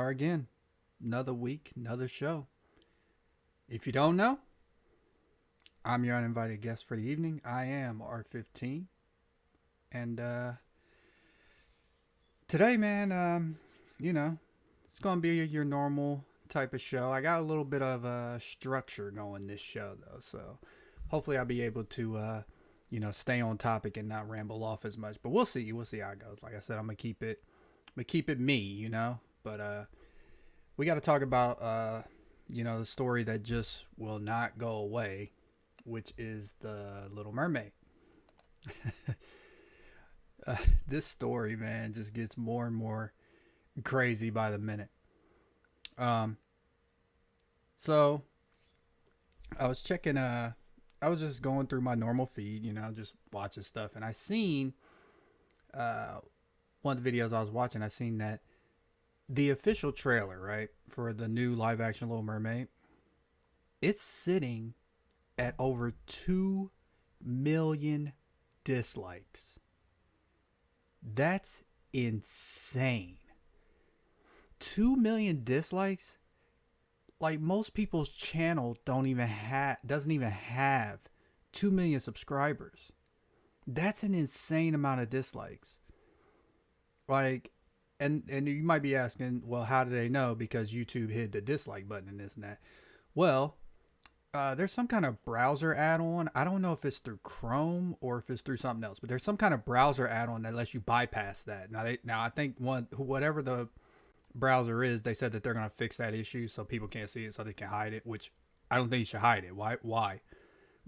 are again. Another week, another show. If you don't know, I'm your uninvited guest for the evening. I am R15. And today, man, it's going to be your normal type of show. I got a little bit of structure going this show, though. So hopefully I'll be able to, stay on topic and not ramble off as much. But we'll see. We'll see how it goes. Like I said, I'm going to keep it me, But we got to talk about, the story that just will not go away, which is the Little Mermaid. This story, man, just gets more and more crazy by the minute. So I was checking, I was just going through my normal feed, just watching stuff, and I seen, one of the videos I was watching, I seen that the official trailer, right, for the new live action Little Mermaid, it's sitting at over 2 million dislikes. That's insane. 2 million dislikes? Like, most people's channel doesn't even have 2 million subscribers. That's an insane amount of dislikes. Like, and you might be asking, well, how do they know? Because YouTube hid the dislike button and this and that. Well, there's some kind of browser add-on. I don't know if it's through Chrome or if it's through something else, but there's some kind of browser add-on that lets you bypass that. Now I think whatever the browser is, they said that they're going to fix that issue so people can't see it, so they can hide it, which I don't think you should hide it. Why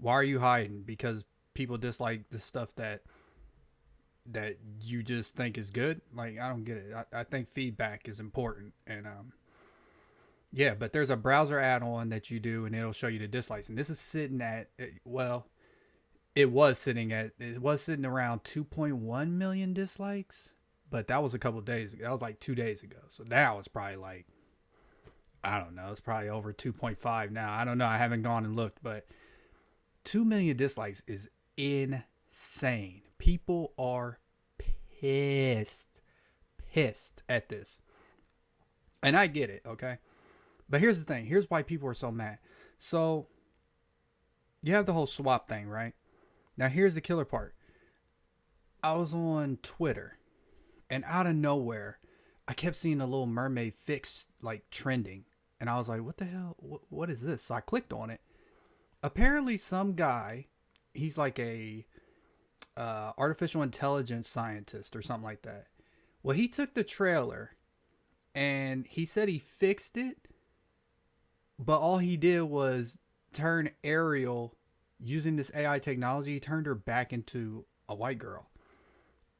are you hiding? Because people dislike the stuff that you just think is good. Like, I don't get it. I think feedback is important. And yeah, but there's a browser add-on that you do, and it'll show you the dislikes. And this is sitting at, well, it was sitting around 2.1 million dislikes, but that was a couple of days ago. That was like 2 days ago. So now it's probably like, I don't know, it's probably over 2.5 now. I don't know. I haven't gone and looked, but 2 million dislikes is insane. People are pissed at this. And I get it, okay? But here's the thing. Here's why people are so mad. So, you have the whole swap thing, right? Now, here's the killer part. I was on Twitter, and out of nowhere, I kept seeing the Little Mermaid fix, like, trending. And I was like, what the hell? What is this? So I clicked on it. Apparently, some guy, he's like a artificial intelligence scientist or something like that. Well, he took the trailer, and he said he fixed it, but all he did was turn Ariel, using this AI technology, he turned her back into a white girl.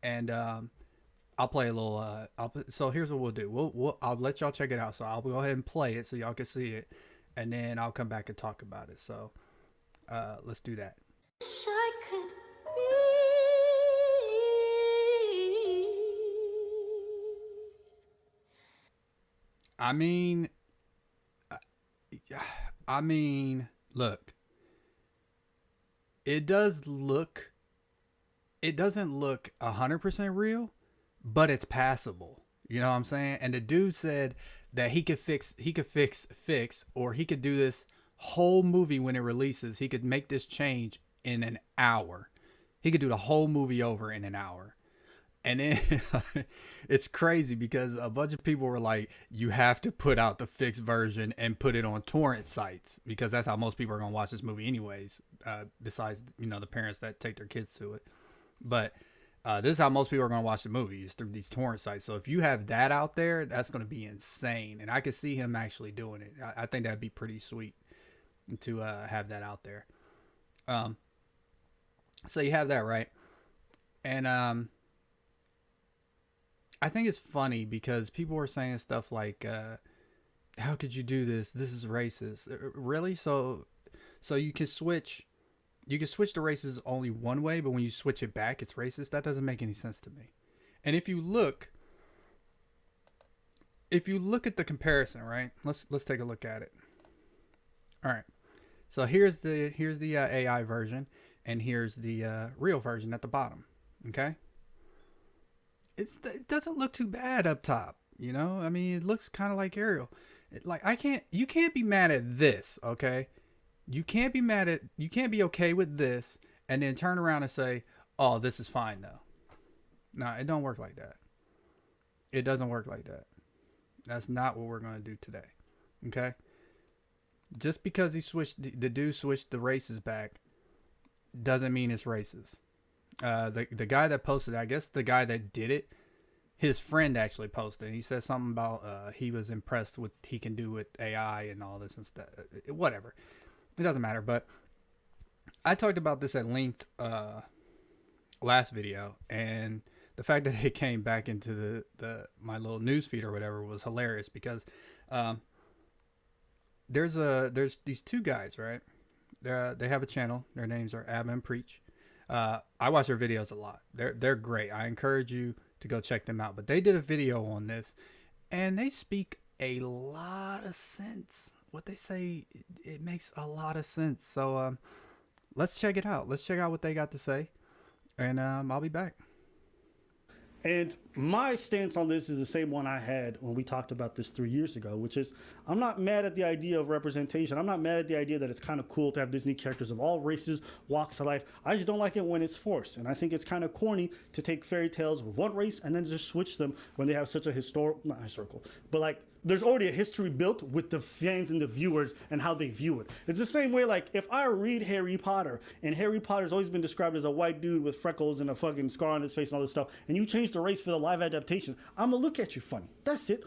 And I'll play a little. So here's what we'll do. I'll let y'all check it out. So I'll go ahead and play it so y'all can see it, and then I'll come back and talk about it. So let's do that. I could I mean, look, it doesn't look 100% real, but it's passable. You know what I'm saying? And the dude said that he could fix, or he could do this whole movie when it releases. He could make this change in an hour. He could do the whole movie over in an hour. And then it's crazy because a bunch of people were like, you have to put out the fixed version and put it on torrent sites, because that's how most people are going to watch this movie anyways, besides, the parents that take their kids to it. But this is how most people are going to watch the movie, is through these torrent sites. So if you have that out there, that's going to be insane. And I could see him actually doing it. I think that'd be pretty sweet to have that out there. So you have that, right? And I think it's funny because people were saying stuff like, how could you do this? This is racist. Really? So you can switch the races only one way, but when you switch it back, it's racist? That doesn't make any sense to me. And if you look at the comparison, right? Let's take a look at it. All right. So here's the AI version, and here's the real version at the bottom. Okay. It doesn't look too bad up top. You know, I mean, it looks kind of like Ariel. Like you can't be mad at this, okay? You can't be okay with this and then turn around and say, "Oh, this is fine though." No, it don't work like that. It doesn't work like that. That's not what we're gonna do today, okay? Just because the dude switched the races back, doesn't mean it's racist. The guy that posted, I guess the guy that did it, his friend actually posted. He said something about he was impressed with he can do with AI and all this and stuff. Whatever, it doesn't matter. But I talked about this at length last video, and the fact that it came back into the my little news feed or whatever was hilarious because there's these two guys, right? They have a channel. Their names are Ab and Preach. I watch their videos a lot. They're great. I encourage you to go check them out. But they did a video on this, and they speak a lot of sense. What they say, it makes a lot of sense. So let's check it out. Let's check out what they got to say, and I'll be back. And my stance on this is the same one I had when we talked about this 3 years ago, which is I'm not mad at the idea of representation. I'm not mad at the idea that it's kind of cool to have Disney characters of all races, walks of life. I just don't like it when it's forced. And I think it's kind of corny to take fairy tales with one race and then just switch them when they have such a not historical, but like there's already a history built with the fans and the viewers and how they view it. It's the same way, like, if I read Harry Potter, and Harry Potter's always been described as a white dude with freckles and a fucking scar on his face and all this stuff, and you change the race for the live adaptation, I'm gonna look at you funny. That's it.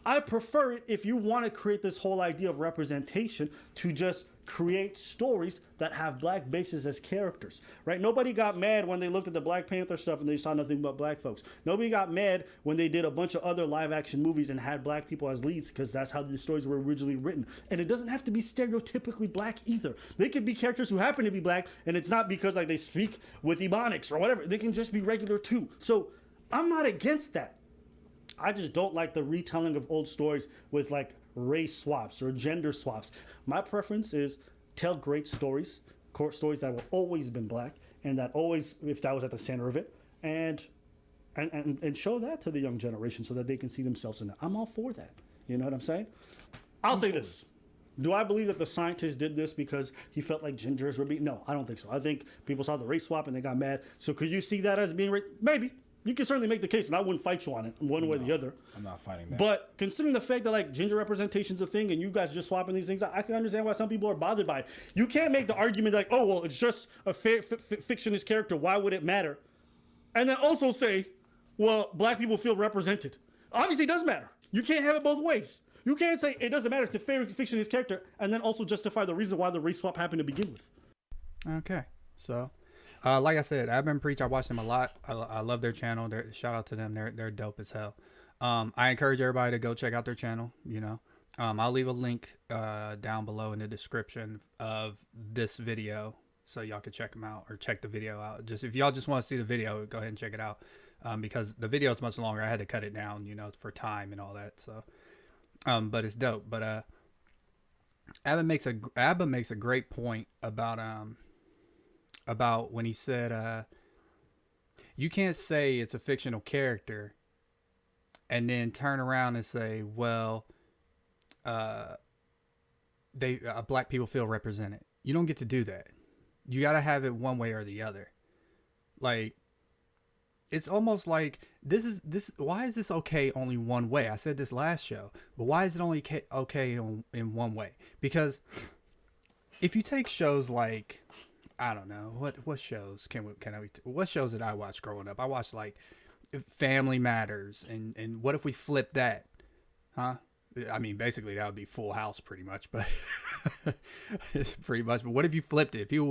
I prefer it if you want to create this whole idea of representation to just create stories that have black bases as characters, right? Nobody got mad when they looked at the Black Panther stuff and they saw nothing but black folks. Nobody got mad when they did a bunch of other live action movies and had black people as leads because that's how the stories were originally written. And it doesn't have to be stereotypically black either. They could be characters who happen to be black, and it's not because like they speak with Ebonics or whatever. They can just be regular too. So I'm not against that. I just don't like the retelling of old stories with like race swaps or gender swaps. My preference is tell great stories, stories that have always been black, and that always, if that was at the center of it, and show that to the young generation so that they can see themselves in it. I'm all for that. You know what I'm saying? I'll say this. Do I believe that the scientist did this because he felt like gingers were being? No, I don't think so. I think people saw the race swap and they got mad. So could you see that as being maybe? You can certainly make the case, and I wouldn't fight you on it one way or the other. I'm not fighting that. But considering the fact that like gender representation's a thing, and you guys just swapping these things, I can understand why some people are bothered by it. You can't make the argument like, oh well, it's just a fictionist character. Why would it matter? And then also say, well, black people feel represented. Obviously, it does matter. You can't have it both ways. You can't say it doesn't matter. It's a fictionist character, and then also justify the reason why the race swap happened to begin with. Okay, so. Like I said, I've been Preach. I watch them a lot. I love their channel. Shout out to them. They're dope as hell. I encourage everybody to go check out their channel. You know, I'll leave a link down below in the description of this video so y'all can check them out or check the video out. Just if y'all just want to see the video, go ahead and check it out because the video is much longer. I had to cut it down, you know, for time and all that. So, but it's dope. But Abba makes a great point about when he said you can't say it's a fictional character and then turn around and say, well, black people feel represented. You don't get to do that. You got to have it one way or the other. Like, it's almost like this why is this okay only one way? I said this last show, but why is it only okay in one way? Because if you take shows like, I don't know what shows what shows did I watch growing up? I watched like Family Matters and what if we flip that, huh? I mean, basically that would be Full House pretty much, but pretty much. But what if you flipped it? People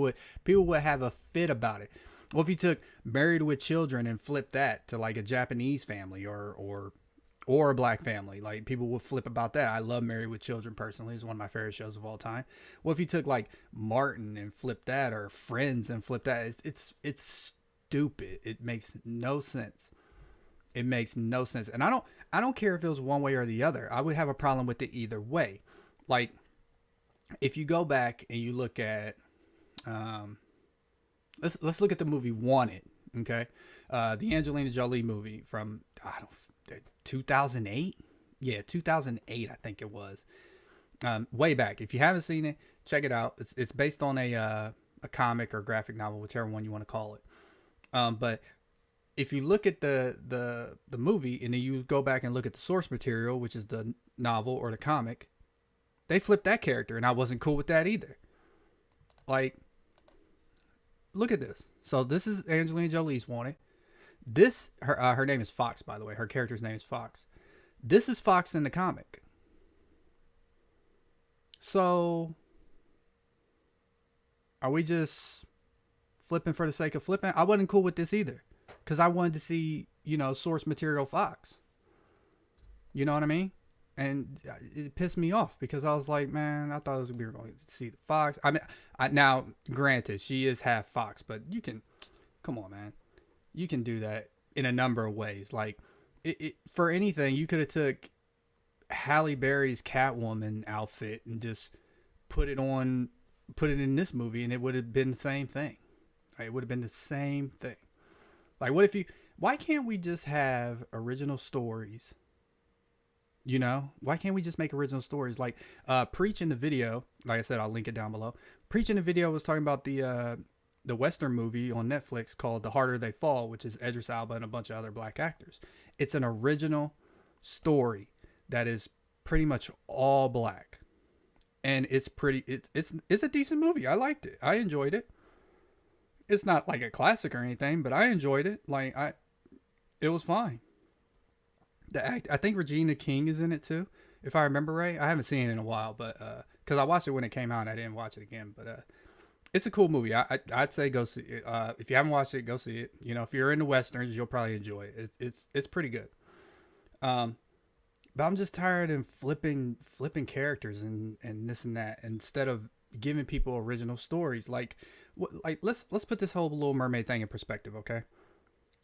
would have a fit about it. What if you took Married with Children and flipped that to like a Japanese family or a black family? Like, people would flip about that. I love Married with Children personally. It's one of my favorite shows of all time. What if you took like Martin and flipped that, or Friends and flipped that? It's stupid. It makes no sense. It makes no sense. And I don't care if it was one way or the other. I would have a problem with it either way. Like, if you go back and you look at let's look at the movie Wanted, okay? The Angelina Jolie movie from 2008. Yeah, 2008, I think it was. Way back. If you haven't seen it, check it out. It's based on a comic or graphic novel, whichever one you want to call it. But if you look at the movie and then you go back and look at the source material, which is the novel or the comic, they flipped that character, and I wasn't cool with that either. Like, look at this. So this is Angelina Jolie's Wanted. This her name is Fox, by the way. Her character's name is Fox. This is Fox in the comic. So, are we just flipping for the sake of flipping? I wasn't cool with this either, because I wanted to see, source material Fox. You know what I mean? And it pissed me off because I was like, man, I thought we were going to see the Fox. I mean, now, granted, she is half Fox, but come on, man. You can do that in a number of ways. Like, for anything, you could have took Halle Berry's Catwoman outfit and just put it in this movie, and it would have been the same thing. Right? It would have been the same thing. Like, why can't we just have original stories? Why can't we just make original stories? Like, Preach in the video, like I said, I'll link it down below. Preach in the video was talking about the Western movie on Netflix called The Harder They Fall, which is Idris Elba and a bunch of other black actors. It's an original story that is pretty much all black. And it's a decent movie. I liked it. I enjoyed it. It's not like a classic or anything, but I enjoyed it. It was fine. I think Regina King is in it too, if I remember right. I haven't seen it in a while, but because I watched it when it came out, and I didn't watch it again. But it's a cool movie. I'd say go see it. If you haven't watched it, go see it. If you're into westerns, you'll probably enjoy it. It's pretty good. But I'm just tired of flipping characters and this and that instead of giving people original stories. Like let's put this whole Little Mermaid thing in perspective, okay?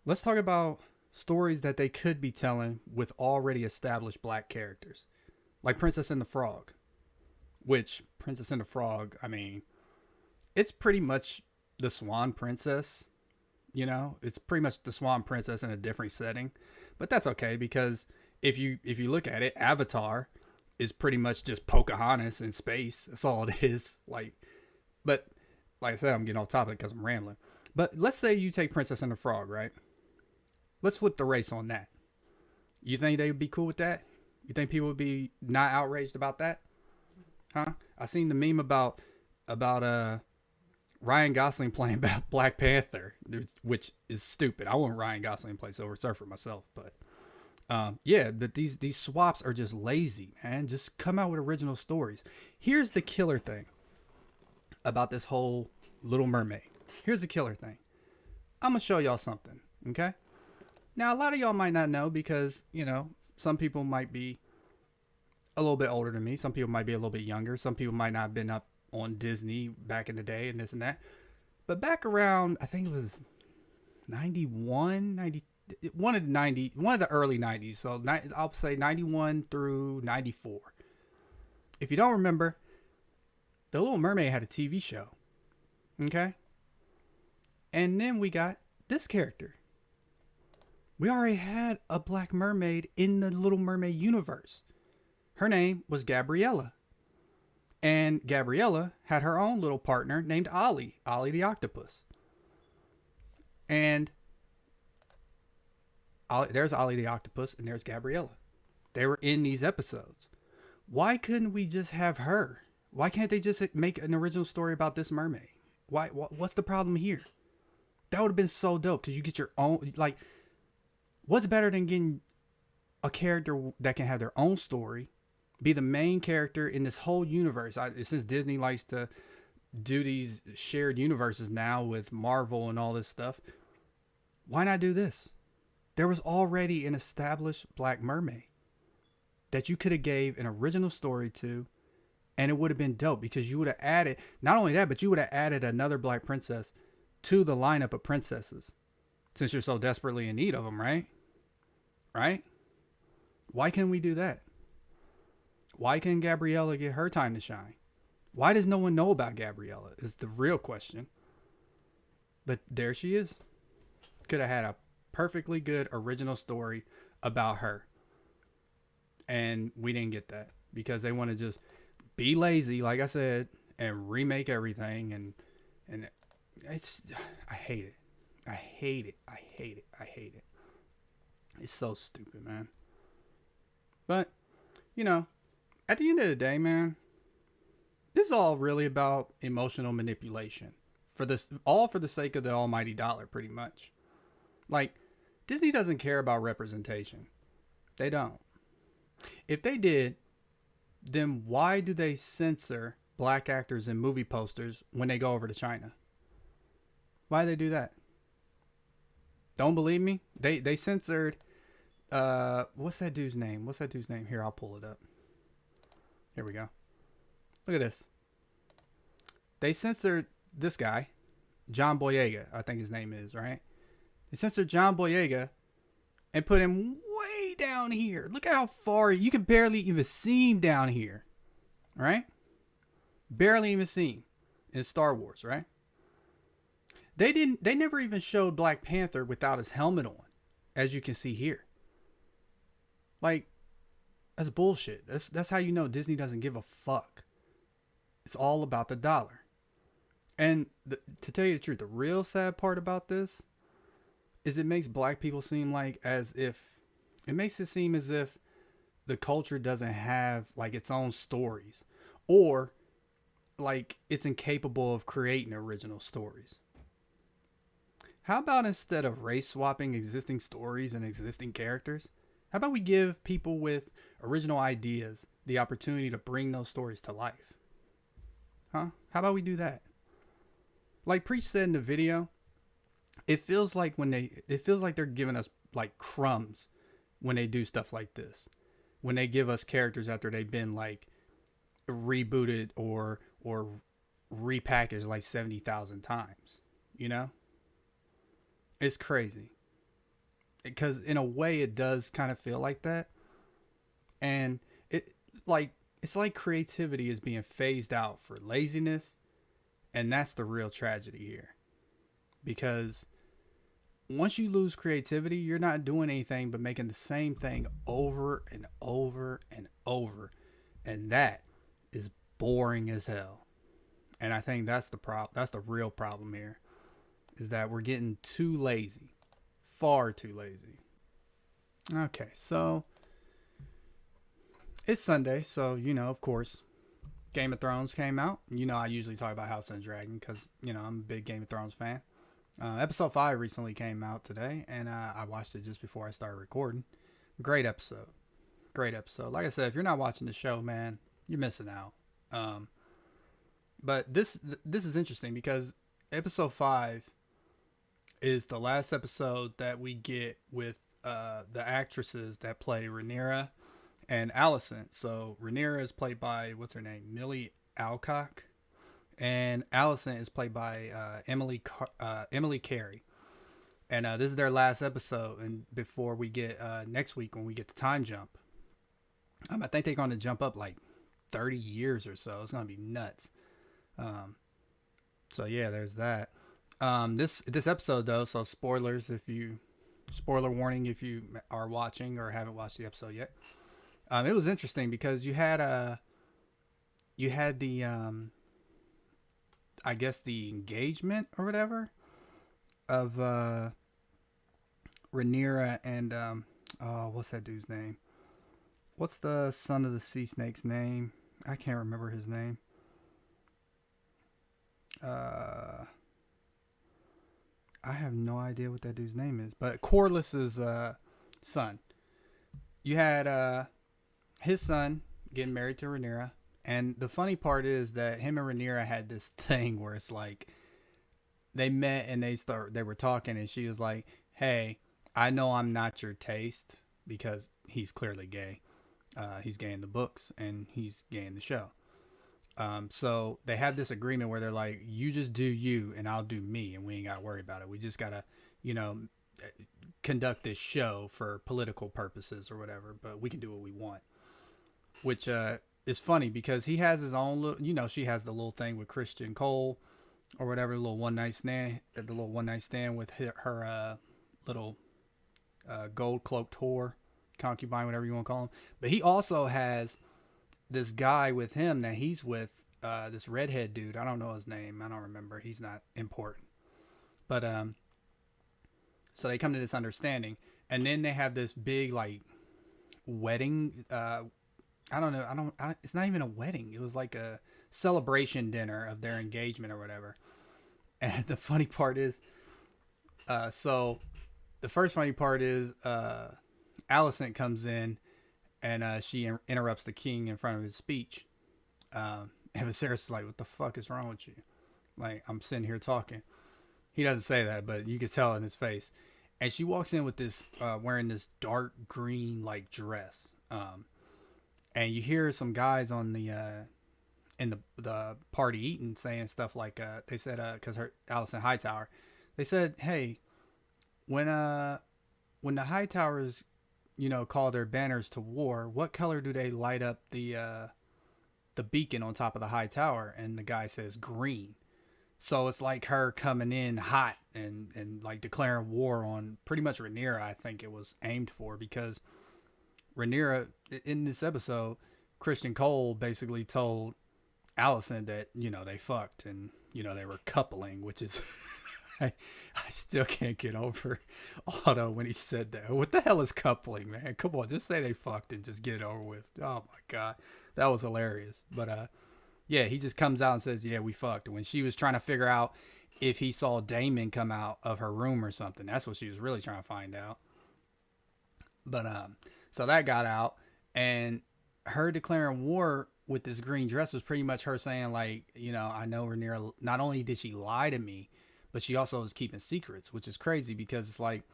Let's talk about stories that they could be telling with already established black characters, like Princess and the Frog. Which Princess and the Frog, I mean, it's pretty much the Swan Princess. It's pretty much the Swan Princess in a different setting, but that's okay because if you look at it, Avatar is pretty much just Pocahontas in space. That's all it is. But like I said, I'm getting off topic because I'm rambling. But let's say you take Princess and the Frog, right? Let's flip the race on that. You think they would be cool with that? You think people would be not outraged about that? Huh? I seen the meme about Ryan Gosling playing Black Panther, which is stupid. I want Ryan Gosling to play Silver Surfer myself, but but these swaps are just lazy, man. Just come out with original stories. Here's the killer thing about this whole Little Mermaid. Here's the killer thing. I'm gonna show y'all something, okay? Now, a lot of y'all might not know because, some people might be a little bit older than me. Some people might be a little bit younger. Some people might not have been up on Disney back in the day and this and that. But back around, I think it was 91, 90, one of the early 90s. So I'll say 91 through 94. If you don't remember, The Little Mermaid had a TV show. Okay? And then we got this character. We already had a black mermaid in the Little Mermaid universe. Her name was Gabriella. And Gabriella had her own little partner named Ollie the octopus. And there's Ollie the octopus and there's Gabriella. They were in these episodes. Why couldn't we just have her? Why can't they just make an original story about this mermaid? What's the problem here? That would have been so dope because you get your own, what's better than getting a character that can have their own story, be the main character in this whole universe? Since Disney likes to do these shared universes now with Marvel and all this stuff, why not do this? There was already an established black mermaid that you could have gave an original story to, and it would have been dope because you would have added, not only that, but you would have added another black princess to the lineup of princesses since you're so desperately in need of them, right? Right? Why can't we do that? Why can't Gabriella get her time to shine? Why does no one know about Gabriella is the real question. But there she is. Could have had a perfectly good original story about her. And we didn't get that because they want to just be lazy, like I said, and remake everything. And it's, I hate it. I hate it. I hate it. I hate it. It's so stupid, man. But, you know, at the end of the day, man, this is all really about emotional manipulation. All for the sake of the almighty dollar, pretty much. Like, Disney doesn't care about representation. They don't. If they did, then why do they censor black actors in movie posters when they go over to China? Why do they do that? Don't believe me? They censored, what's that dude's name? Here, I'll pull it up. Here we go. Look at this. They censored this guy, John Boyega, I think his name is, right? They censored John Boyega and put him way down here. Look at how far, you can barely even see him down here, right? Barely even see him in Star Wars, right? They never even showed Black Panther without his helmet on, as you can see here. Like, that's bullshit. That's how you know Disney doesn't give a fuck. It's all about the dollar. And to tell you the truth, the real sad part about this is it makes black people seem like it makes it seem as if the culture doesn't have like its own stories, or like it's incapable of creating original stories. How about instead of race swapping existing stories and existing characters, how about we give people with original ideas the opportunity to bring those stories to life? Huh? How about we do that? Like Preach said in the video, it feels like they're giving us like crumbs when they do stuff like this. When they give us characters after they've been like rebooted or repackaged like 70,000 times, you know? It's crazy. Because in a way it does kind of feel like that. And it's like creativity is being phased out for laziness. And that's the real tragedy here. Because once you lose creativity, you're not doing anything but making the same thing over and over and over. And that is boring as hell. And I think that's the real problem here. Is that we're getting too lazy. Far too lazy. Okay, so it's Sunday, so of course, Game of Thrones came out. I usually talk about House and Dragon because I'm a big Game of Thrones fan. Episode 5 recently came out today, and I watched it just before I started recording. Great episode. Like I said, if you're not watching the show, man, you're missing out. But this is interesting because episode 5 is the last episode that we get with the actresses that play Rhaenyra and Alicent. So Rhaenyra is played by, what's her name? Millie Alcock. And Alicent is played by Emily Carey. And this is their last episode. And before we get next week when we get the time jump. I think they're going to jump up like 30 years or so. It's going to be nuts. So yeah, there's that. This episode though, so spoiler warning if you are watching or haven't watched the episode yet. It was interesting because you had the I guess the engagement or whatever of Rhaenyra and what's that dude's name? What's the son of the sea snake's name? I can't remember his name. I have no idea what that dude's name is, but Cordless's son. You had his son getting married to Rhaenyra, and the funny part is that him and Rhaenyra had this thing where it's like they met and they were talking, and she was like, "Hey, I know I'm not your taste," because he's clearly gay. He's gay in the books and he's gay in the show. So they have this agreement where they're like, you just do you and I'll do me, and we ain't got to worry about it. We just got to, conduct this show for political purposes or whatever, but we can do what we want. Which is funny because he has his own little, she has the little thing with Christian Cole or whatever, the little one night stand with her little gold cloaked whore concubine, whatever you want to call him. But he also has this guy with him that he's with, this redhead dude. I don't know his name. I don't remember. He's not important. But so they come to this understanding, and then they have this big like wedding. I don't know. It's not even a wedding. It was like a celebration dinner of their engagement or whatever. And the funny part is, so the first funny part is, Alicent comes in and she interrupts the king in front of his speech. And Viserys is like, "What the fuck is wrong with you? Like, I'm sitting here talking." He doesn't say that, but you could tell in his face. And she walks in with this, wearing this dark green like dress. And you hear some guys on the in the party eating saying stuff like, they said, because Alicent Hightower, they said, "Hey, when the Hightowers, call their banners to war, what color do they light up the beacon on top of the high tower?" And the guy says green. So it's like her coming in hot and like declaring war on pretty much Rhaenyra. I think it was aimed for, because Rhaenyra, in this episode, Christian Cole basically told Alicent that, they fucked and, they were coupling, which is, I still can't get over Otto when he said that. What the hell is coupling, man? Come on, just say they fucked and just get it over with. Oh my God. That was hilarious. But, yeah, he just comes out and says, "Yeah, we fucked." When she was trying to figure out if he saw Daemon come out of her room or something, that's what she was really trying to find out. But, so that got out, and her declaring war with this green dress was pretty much her saying, like, I know Rhaenyra, not only did she lie to me, but she also was keeping secrets, which is crazy, because it's like,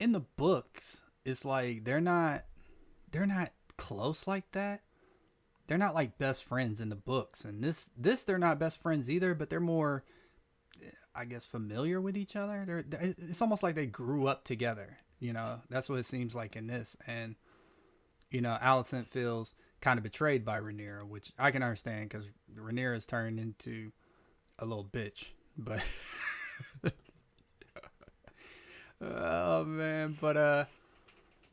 in the books, it's like, they're not close like that. They're not like best friends in the books. And this they're not best friends either, but they're more, I guess, familiar with each other. It's almost like they grew up together. That's what it seems like in this. And, Alicent feels kind of betrayed by Rhaenyra, which I can understand, because Rhaenyra's turned into a little bitch. But, oh man, but,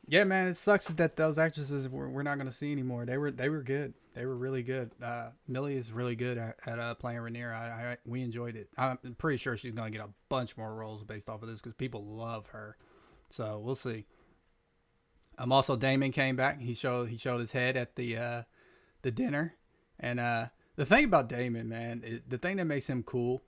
yeah, man, it sucks that those actresses we're not going to see anymore. They were good. They were really good. Millie is really good at playing Rhaenyra. We enjoyed it. I'm pretty sure she's going to get a bunch more roles based off of this, because people love her. So we'll see. Also, Daemon came back. He showed his head at the dinner. And the thing about Daemon, man, the thing that makes him cool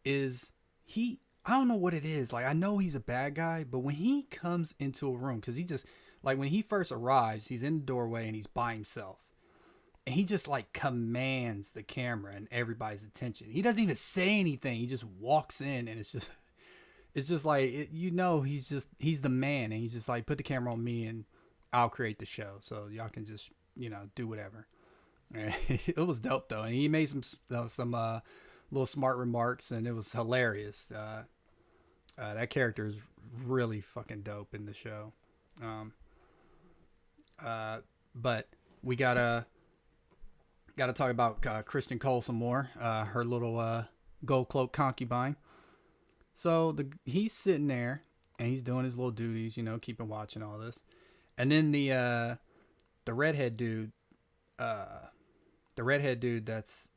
is I don't know what it is. Like, I know he's a bad guy, but when he comes into a room, because he just, like, when he first arrives, he's in the doorway and he's by himself. And he just, like, commands the camera and everybody's attention. He doesn't even say anything. He just walks in, and it's just like, he's the man. And he's just like, put the camera on me and I'll create the show. So y'all can just, do whatever. And it was dope, though. And he made some little smart remarks, and it was hilarious. That character is really fucking dope in the show. But we gotta talk about Christian Cole some more. Her little gold cloak concubine. So he's sitting there and he's doing his little duties, keeping watch and all this. And then the redhead dude, that's,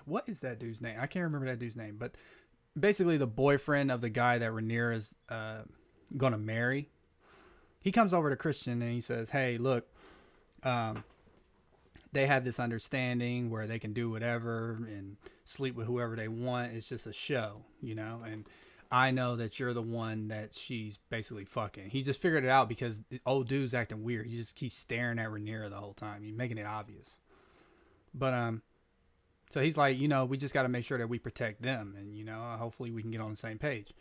what is that dude's name? I can't remember that dude's name, but basically the boyfriend of the guy that Rhaenyra is gonna marry. He comes over to Christian and he says, "Hey, look, they have this understanding where they can do whatever and sleep with whoever they want. It's just a show, and I know that you're the one that she's basically fucking." He just figured it out because the old dude's acting weird. He just keeps staring at Rhaenyra the whole time. He's making it obvious. But, so he's like, we just got to make sure that we protect them, and, hopefully we can get on the same page.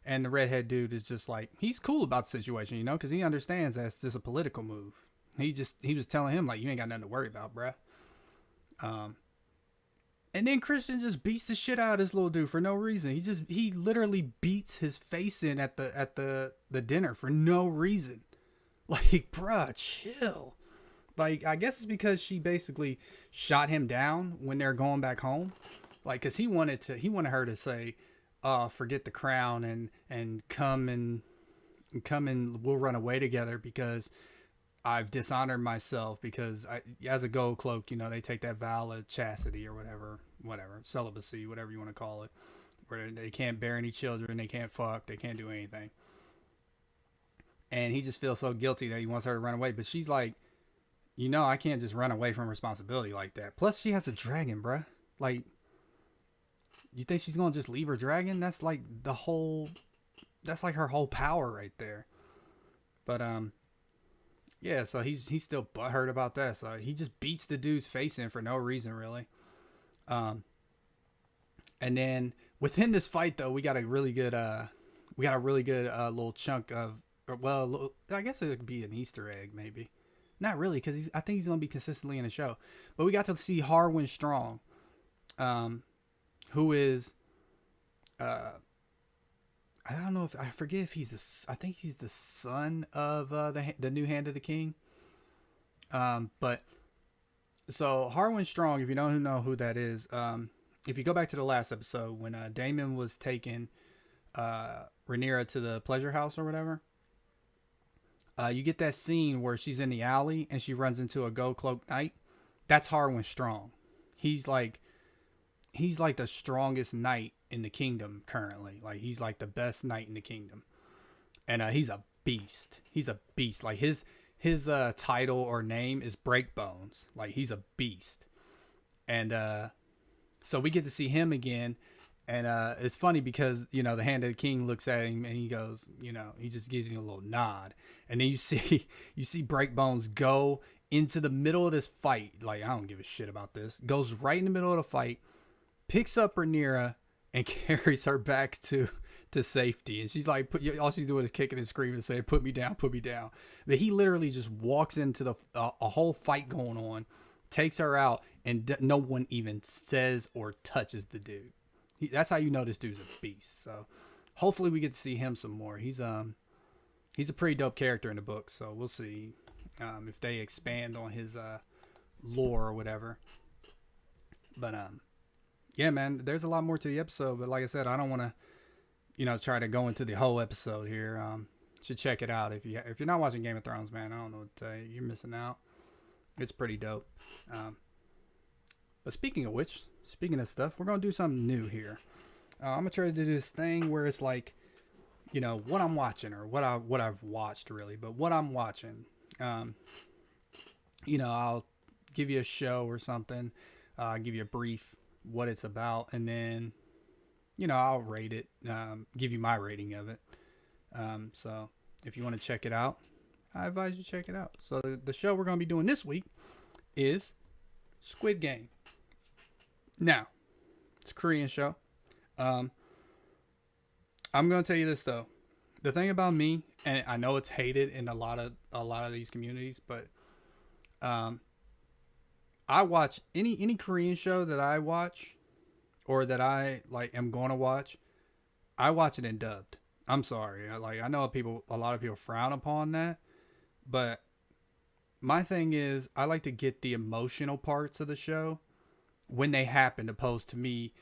And the redhead dude is just like, he's cool about the situation, because he understands that it's just a political move. He was telling him, like, you ain't got nothing to worry about, bruh. And then Christian just beats the shit out of this little dude for no reason. He literally beats his face in at the dinner for no reason. Like, bruh, chill. Like, I guess it's because she basically shot him down when they're going back home. Like, cause he wanted her to say, forget the crown and come and we'll run away together, because I've dishonored myself because as a gold cloak, they take that vow of chastity or whatever, celibacy, whatever you want to call it, where they can't bear any children, they can't fuck, they can't do anything. And he just feels so guilty that he wants her to run away. But she's like, I can't just run away from responsibility like that. Plus, she has a dragon, bruh. Like, you think she's going to just leave her dragon? That's like that's like her whole power right there. But, yeah, so he's still butthurt about that. So he just beats the dude's face in for no reason, really. And then within this fight, though, we got a really good little chunk of, well, I guess it could be an Easter egg, maybe. Not really, because I think he's going to be consistently in the show. But we got to see Harwin Strong, who is, I don't know I forget if I think he's the son of the new Hand of the King. But so Harwin Strong, if you don't know who that is, if you go back to the last episode when Damon was taking Rhaenyra to the pleasure house or whatever, you get that scene where she's in the alley and she runs into a gold cloaked knight. That's Harwin Strong. He's like the strongest knight in the kingdom currently. Like, he's like the best knight in the kingdom, and he's a beast. He's a beast. Like, his title or name is Breakbones. Like, he's a beast. And so we get to see him again, and it's funny because the Hand of the King looks at him and he goes, he just gives him a little nod, and then you see Breakbones go into the middle of this fight. Like, I don't give a shit about this. Goes right in the middle of the fight, picks up Rhaenyra and carries her back to safety. And she's like, all she's doing is kicking and screaming and saying, "Put me down, put me down." But he literally just walks into a whole fight going on, takes her out, and no one even says or touches the dude. That's how you know this dude's a beast. So hopefully we get to see him some more. He's a pretty dope character in the book. So we'll see if they expand on his lore or whatever. But yeah, man, there's a lot more to the episode. But like I said, I don't want to, try to go into the whole episode here. Should check it out if you're not watching Game of Thrones, man. I don't know what to tell you. You're missing out. It's pretty dope. But speaking of stuff, we're gonna do something new here. I'm gonna try to do this thing where it's like, what I'm watching or what I've watched really, but what I'm watching. I'll give you a show or something. Give you a brief what it's about, and then I'll rate it, give you my rating of it. So if you want to check it out, I advise you check it out. So the show we're going to be doing this week is Squid Game. Now, it's a Korean show. I'm going to tell you this though. The thing about me, and I know it's hated in a lot of these communities, but I watch any Korean show that I watch or that I am going to watch, I watch it in dubbed. I'm sorry. I know a lot of people frown upon that, but my thing is I like to get the emotional parts of the show when they happen, opposed to me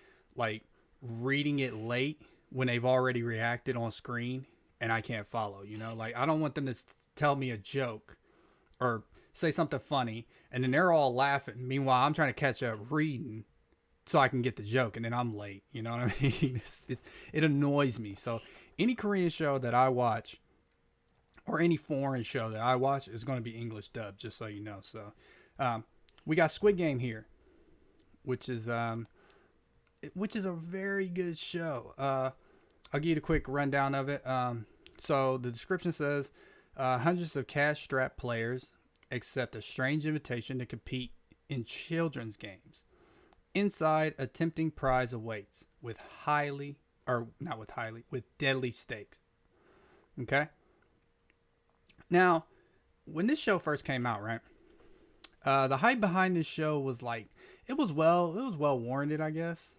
reading it late when they've already reacted on screen and I can't follow, I don't want them to tell me a joke or say something funny and then they're all laughing. Meanwhile, I'm trying to catch up reading so I can get the joke and then I'm late. You know what I mean? It annoys me. So any Korean show that I watch or any foreign show that I watch is going to be English dub, just so you know. So we got Squid Game here, which is a very good show. I'll give you a quick rundown of it. So the description says hundreds of cash-strapped players accept a strange invitation to compete in children's games. Inside, a tempting prize awaits with deadly stakes. Okay? Now, when this show first came out, right? The hype behind this show was it was well warranted, I guess.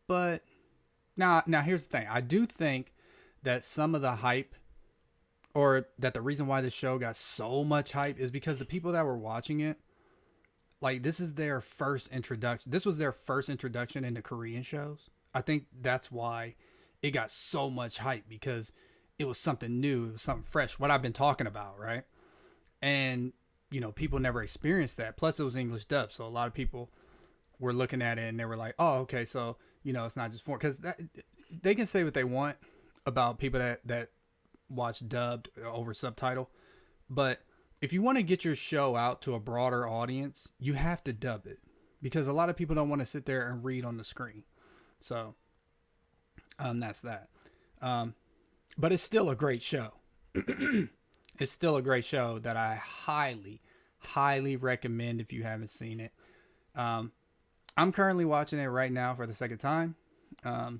But now here's the thing. I do think that some of the hype, or that the reason why this show got so much hype, is because the people that were watching it, this is their first introduction. This was their first introduction into Korean shows. I think that's why it got so much hype because it was something new, it was something fresh, what I've been talking about, right? And people never experienced that. Plus it was English dub, so a lot of people were looking at it and they were like, oh, okay, so it's not just for, because they can say what they want about people that watch dubbed over subtitle, but if you want to get your show out to a broader audience, you have to dub it, because a lot of people don't want to sit there and read on the screen. So that's that. But it's still a great show. It's still a great show that I highly, highly recommend if you haven't seen it. I'm currently watching it right now for the second time.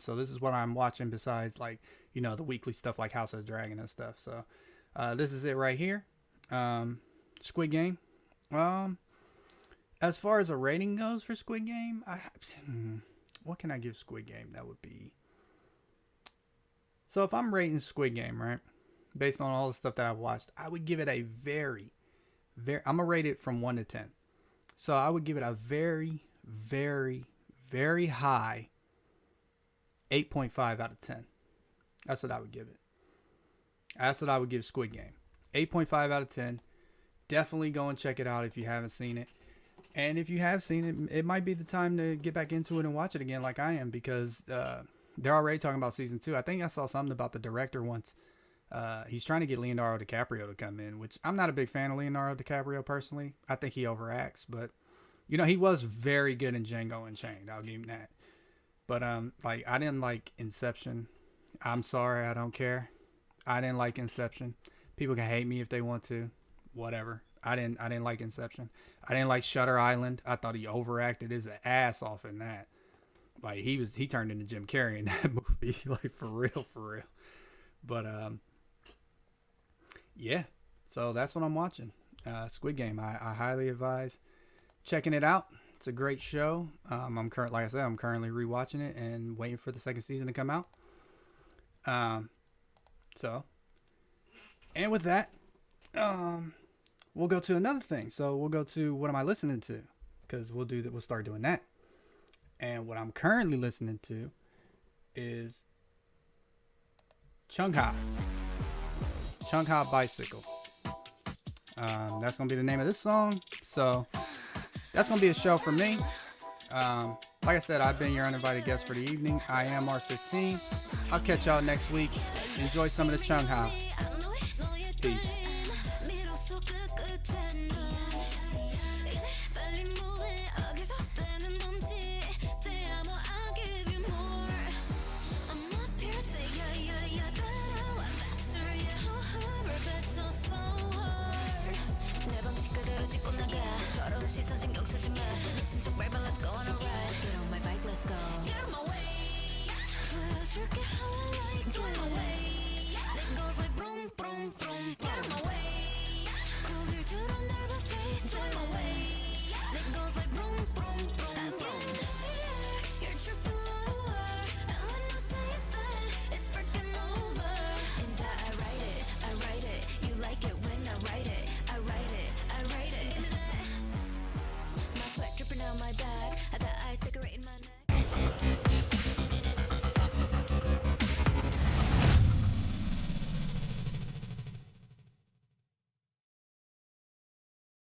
So this is what I'm watching besides the weekly stuff like House of the Dragon and stuff. So this is it right here. Squid Game. As far as a rating goes for Squid Game, what can I give Squid Game? That would be, so if I'm rating Squid Game, right, based on all the stuff that I've watched, I would give it a very, very, I'm gonna rate it from 1 to 10. So I would give it a very, very, very high 8.5 out of 10. That's what I would give it. That's what I would give Squid Game. 8.5 out of 10. Definitely go and check it out if you haven't seen it. And if you have seen it, it might be the time to get back into it and watch it again like I am, because they're already talking about season 2. I think I saw something about the director once. He's trying to get Leonardo DiCaprio to come in, which I'm not a big fan of Leonardo DiCaprio personally. I think he overacts, but he was very good in Django Unchained. I'll give him that. But I didn't like Inception. I'm sorry, I don't care. I didn't like Inception. People can hate me if they want to. Whatever. I didn't like Inception. I didn't like Shutter Island. I thought he overacted his ass off in that. He turned into Jim Carrey in that movie. For real. But yeah. So that's what I'm watching. Squid Game. I highly advise checking it out. It's a great show. I'm currently rewatching it and waiting for the second season to come out. And with that, we'll go to another thing. So we'll go to what am I listening to? Because we'll start doing that. And what I'm currently listening to is Chungha Bicycle. That's gonna be the name of this song. So that's gonna be a show for me. Like I said, I've been your uninvited guest for the evening. I am R15. I'll catch y'all next week. Enjoy some of the Chungha. Peace.